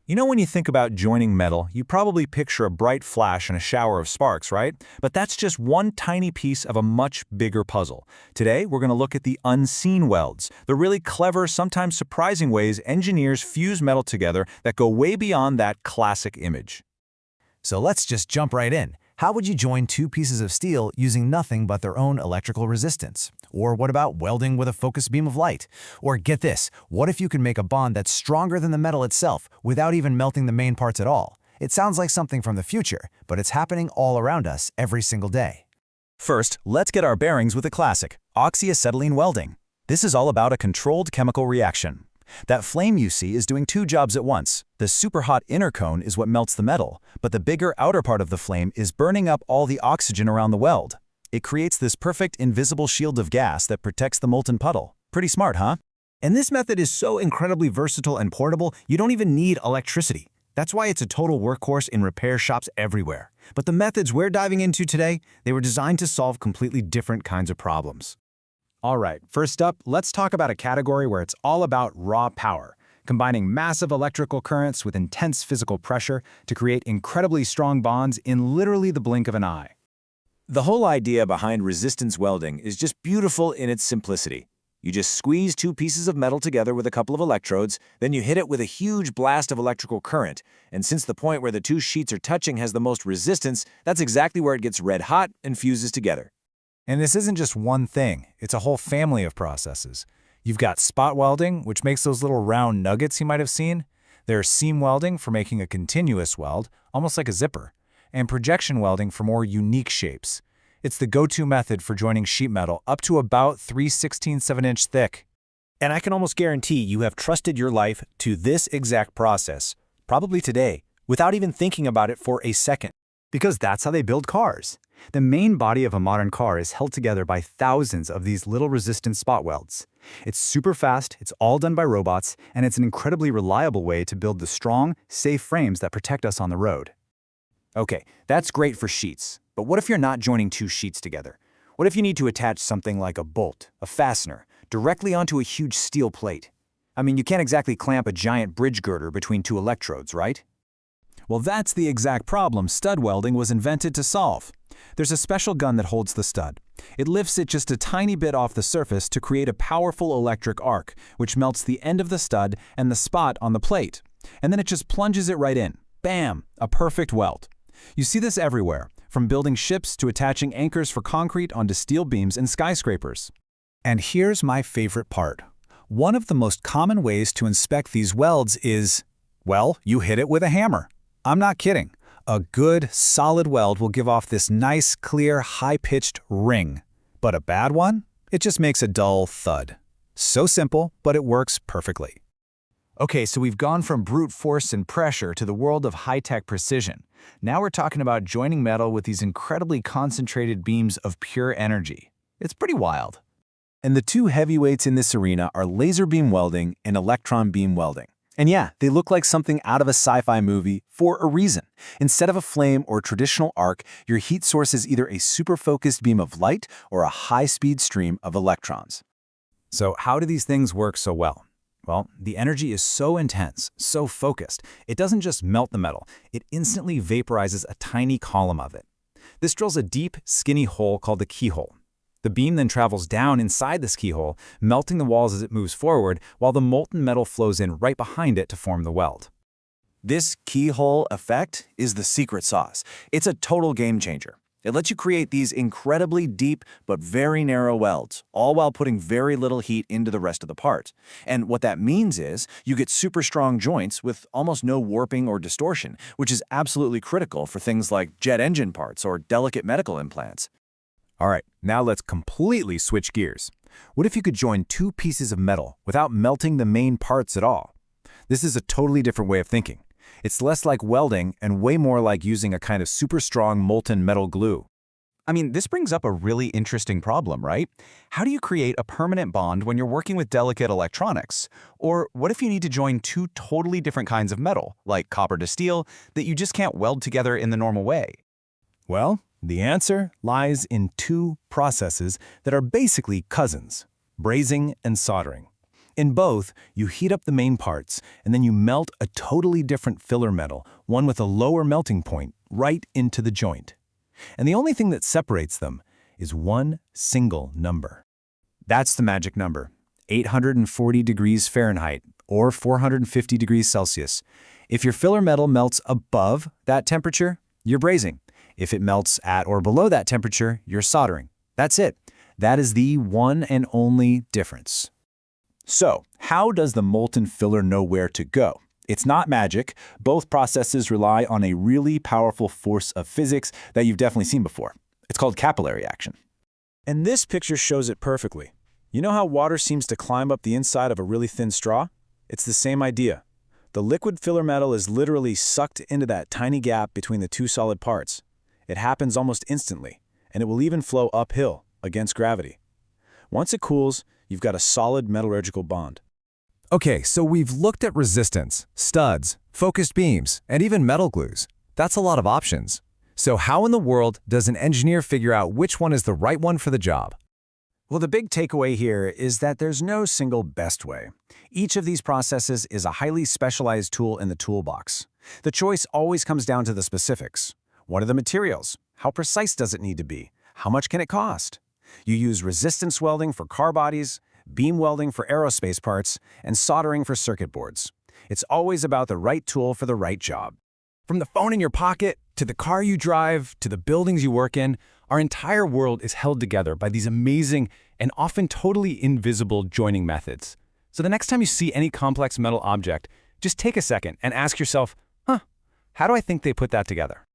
You know, when you think about joining metal, you probably picture a bright flash and a shower of sparks, right? But that's just one tiny piece of a much bigger puzzle. Today, we're going to look at the unseen welds, the really clever, sometimes surprising ways engineers fuse metal together that go way beyond that classic image. So let's just jump right in. How would you join two pieces of steel using nothing but their own electrical resistance? Or what about welding with a focused beam of light? Or get this, what if you could make a bond that's stronger than the metal itself without even melting the main parts at all? It sounds like something from the future, but it's happening all around us every single day. First, let's get our bearings with the classic, oxyacetylene welding. This is all about a controlled chemical reaction. That flame you see is doing two jobs at once. The super hot inner cone is what melts the metal, but the bigger outer part of the flame is burning up all the oxygen around the weld. It creates this perfect invisible shield of gas that protects the molten puddle. Pretty smart, huh? And this method is so incredibly versatile and portable, you don't even need electricity. That's why it's a total workhorse in repair shops everywhere. But the methods we're diving into today, they were designed to solve completely different kinds of problems. All right, first up, let's talk about a category where it's all about raw power, combining massive electrical currents with intense physical pressure to create incredibly strong bonds in literally the blink of an eye. The whole idea behind resistance welding is just beautiful in its simplicity. You just squeeze two pieces of metal together with a couple of electrodes, then you hit it with a huge blast of electrical current. And since the point where the two sheets are touching has the most resistance, that's exactly where it gets red hot and fuses together. And this isn't just one thing, it's a whole family of processes. You've got spot welding, which makes those little round nuggets you might have seen. There's seam welding for making a continuous weld, almost like a zipper. And projection welding for more unique shapes. It's the go-to method for joining sheet metal up to about 3/16 of an inch thick. And I can almost guarantee you have trusted your life to this exact process, probably today, without even thinking about it for a second. Because that's how they build cars. The main body of a modern car is held together by thousands of these little resistant spot welds. It's super fast, it's all done by robots, and it's an incredibly reliable way to build the strong, safe frames that protect us on the road. Okay, that's great for sheets, but what if you're not joining two sheets together? What if you need to attach something like a bolt, a fastener, directly onto a huge steel plate? I mean, you can't exactly clamp a giant bridge girder between two electrodes, right? Well, that's the exact problem stud welding was invented to solve. There's a special gun that holds the stud. It lifts it just a tiny bit off the surface to create a powerful electric arc, which melts the end of the stud and the spot on the plate. And then it just plunges it right in. Bam! A perfect weld. You see this everywhere, from building ships to attaching anchors for concrete onto steel beams and skyscrapers. And here's my favorite part. One of the most common ways to inspect these welds is, well, you hit it with a hammer. I'm not kidding. A good, solid weld will give off this nice, clear, high-pitched ring. But a bad one? It just makes a dull thud. So simple, but it works perfectly. Okay, so we've gone from brute force and pressure to the world of high-tech precision. Now we're talking about joining metal with these incredibly concentrated beams of pure energy. It's pretty wild. And the two heavyweights in this arena are laser beam welding and electron beam welding. And yeah, they look like something out of a sci-fi movie for a reason. Instead of a flame or traditional arc, your heat source is either a super-focused beam of light or a high-speed stream of electrons. So how do these things work so well? Well, the energy is so intense, so focused, it doesn't just melt the metal, it instantly vaporizes a tiny column of it. This drills a deep, skinny hole called the keyhole. The beam then travels down inside this keyhole, melting the walls as it moves forward, while the molten metal flows in right behind it to form the weld. This keyhole effect is the secret sauce. It's a total game changer. It lets you create these incredibly deep but very narrow welds, all while putting very little heat into the rest of the part. And what that means is you get super strong joints with almost no warping or distortion, which is absolutely critical for things like jet engine parts or delicate medical implants. All right, now let's completely switch gears. What if you could join two pieces of metal without melting the main parts at all? This is a totally different way of thinking. It's less like welding and way more like using a kind of super strong molten metal glue. I mean, this brings up a really interesting problem, right? How do you create a permanent bond when you're working with delicate electronics? Or what if you need to join two totally different kinds of metal, like copper to steel, that you just can't weld together in the normal way? Well, the answer lies in two processes that are basically cousins: brazing and soldering. In both, you heat up the main parts, and then you melt a totally different filler metal, one with a lower melting point, right into the joint. And the only thing that separates them is one single number. That's the magic number, 840 degrees Fahrenheit, or 450 degrees Celsius. If your filler metal melts above that temperature, you're brazing. If it melts at or below that temperature, you're soldering. That's it. That is the one and only difference. So, how does the molten filler know where to go? It's not magic. Both processes rely on a really powerful force of physics that you've definitely seen before. It's called capillary action. And this picture shows it perfectly. You know how water seems to climb up the inside of a really thin straw? It's the same idea. The liquid filler metal is literally sucked into that tiny gap between the two solid parts. It happens almost instantly, and it will even flow uphill against gravity. Once it cools, you've got a solid metallurgical bond. Okay, so we've looked at resistance, studs, focused beams, and even metal glues. That's a lot of options. So how in the world does an engineer figure out which one is the right one for the job? Well, the big takeaway here is that there's no single best way. Each of these processes is a highly specialized tool in the toolbox. The choice always comes down to the specifics. What are the materials? How precise does it need to be? How much can it cost? You use resistance welding for car bodies, beam welding for aerospace parts, and soldering for circuit boards. It's always about the right tool for the right job. From the phone in your pocket, to the car you drive, to the buildings you work in, our entire world is held together by these amazing and often totally invisible joining methods. So the next time you see any complex metal object, just take a second and ask yourself, how do I think they put that together?